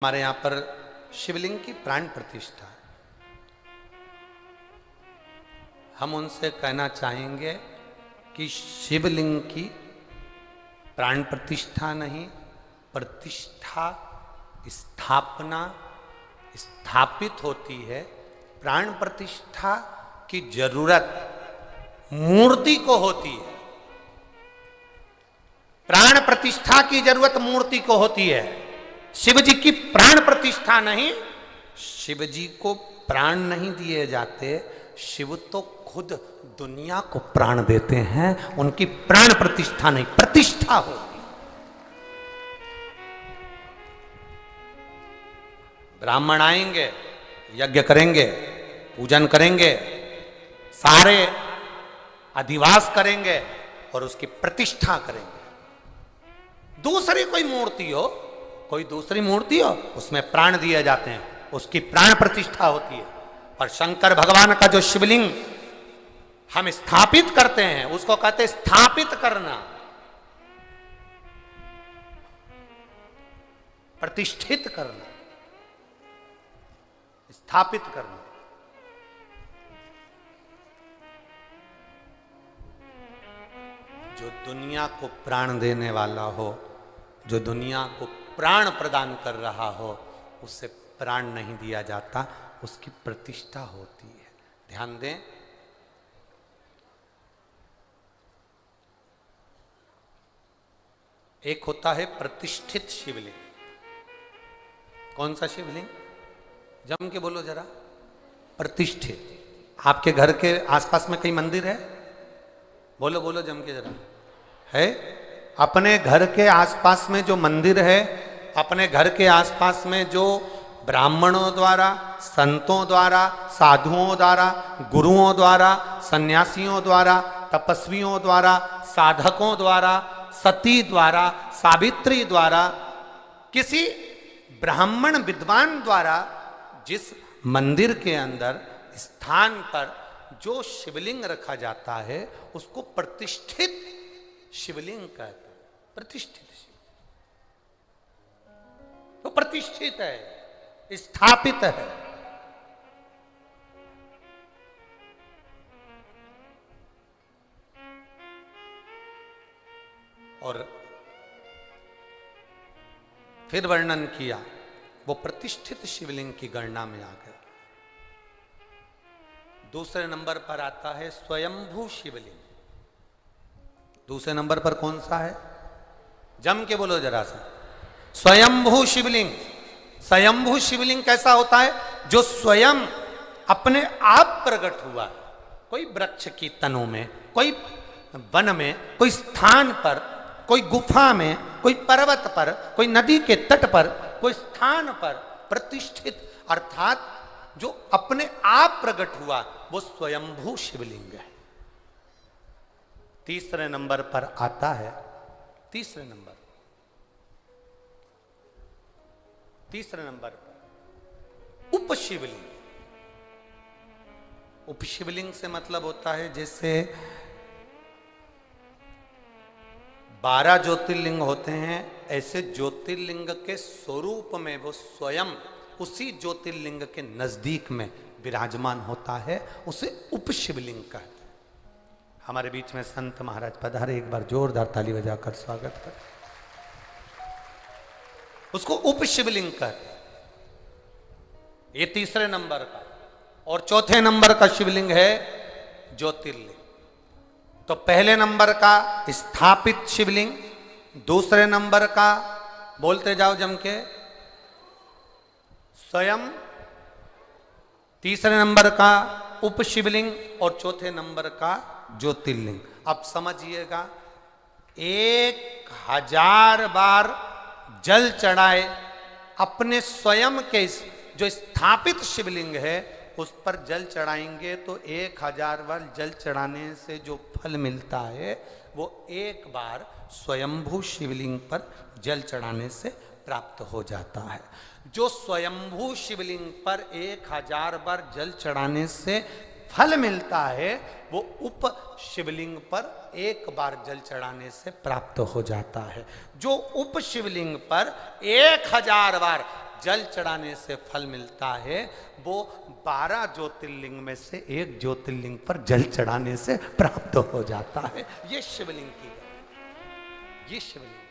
हमारे यहाँ पर शिवलिंग की प्राण प्रतिष्ठा, हम उनसे कहना चाहेंगे कि शिवलिंग की प्राण प्रतिष्ठा नहीं, प्रतिष्ठा स्थापना स्थापित होती है। प्राण प्रतिष्ठा की जरूरत मूर्ति को होती है, प्राण प्रतिष्ठा की जरूरत मूर्ति को होती है। शिव जी की प्राण प्रतिष्ठा नहीं, शिव जी को प्राण नहीं दिए जाते, शिव तो खुद दुनिया को प्राण देते हैं, उनकी प्राण प्रतिष्ठा नहीं प्रतिष्ठा होती। ब्राह्मण आएंगे, यज्ञ करेंगे, पूजन करेंगे, सारे अधिवास करेंगे और उसकी प्रतिष्ठा करेंगे। दूसरी कोई मूर्ति हो, कोई दूसरी मूर्ति हो, उसमें प्राण दिए जाते हैं, उसकी प्राण प्रतिष्ठा होती है। और शंकर भगवान का जो शिवलिंग हम स्थापित करते हैं उसको कहते हैं स्थापित करना, प्रतिष्ठित करना, स्थापित करना। जो दुनिया को प्राण देने वाला हो, जो दुनिया को प्राण प्रदान कर रहा हो, उससे प्राण नहीं दिया जाता, उसकी प्रतिष्ठा होती है। ध्यान दें, एक होता है प्रतिष्ठित शिवलिंग। कौन सा शिवलिंग? जम के बोलो जरा। प्रतिष्ठित। आपके घर के आसपास में कई मंदिर है? बोलो बोलो जम के जरा। है? अपने घर के आसपास में जो मंदिर है, अपने घर के आसपास में जो ब्राह्मणों द्वारा, संतों द्वारा, साधुओं द्वारा, गुरुओं द्वारा, सन्यासियों द्वारा, तपस्वियों द्वारा, साधकों द्वारा, सती द्वारा, सावित्री द्वारा, किसी ब्राह्मण विद्वान द्वारा जिस मंदिर के अंदर स्थान पर जो शिवलिंग रखा जाता है उसको प्रतिष्ठित शिवलिंग कहते हैं। प्रतिष्ठित शिव तो प्रतिष्ठित है, स्थापित है। और फिर वर्णन किया, वो प्रतिष्ठित शिवलिंग की गणना में आ गया। दूसरे नंबर पर आता है स्वयंभू शिवलिंग। दूसरे नंबर पर कौन सा है? जम के बोलो जरा सा। स्वयंभू शिवलिंग। स्वयंभू शिवलिंग कैसा होता है? जो स्वयं अपने आप प्रकट हुआ, कोई वृक्ष की तनों में, कोई वन में, कोई स्थान पर, कोई गुफा में, कोई पर्वत पर, कोई नदी के तट पर, कोई स्थान पर प्रतिष्ठित, अर्थात जो अपने आप प्रकट हुआ, वो स्वयंभू शिवलिंग है। तीसरे नंबर पर आता है, तीसरे नंबर पर उपशिवलिंग। उपशिवलिंग से मतलब होता है जैसे 12 ज्योतिर्लिंग होते हैं, ऐसे ज्योतिर्लिंग के स्वरूप में वो स्वयं उसी ज्योतिर्लिंग के नजदीक में विराजमान होता है, उसे उपशिवलिंग कहते हैं। हमारे बीच में संत महाराज पधारे, एक बार जोरदार ताली बजाकर स्वागत कर। उसको उपशिवलिंग कहते हैं। ये तीसरे नंबर का। और चौथे नंबर का शिवलिंग है ज्योतिर्लिंग। तो पहले नंबर का स्थापित शिवलिंग, दूसरे नंबर का बोलते जाओ जम के स्वयं, तीसरे नंबर का उपशिवलिंग और चौथे नंबर का ज्योतिर्लिंग। अब समझिएगा, 1000 बार जल चढ़ाए अपने स्वयं के जो स्थापित शिवलिंग है उस पर जल चढ़ाएंगे तो 1000 बार जल चढ़ाने से जो फल मिलता है वो एक बार स्वयंभू शिवलिंग पर जल चढ़ाने से प्राप्त हो जाता है। जो स्वयंभू शिवलिंग पर 1000 बार जल चढ़ाने से फल मिलता है वो उप शिवलिंग पर एक बार जल चढ़ाने से प्राप्त हो जाता है। जो उप शिवलिंग पर 1000 बार जल चढ़ाने से फल मिलता है, वो 12 ज्योतिर्लिंग में से एक ज्योतिर्लिंग पर जल चढ़ाने से प्राप्त हो जाता है। ये शिवलिंग की, ये शिवलिंग।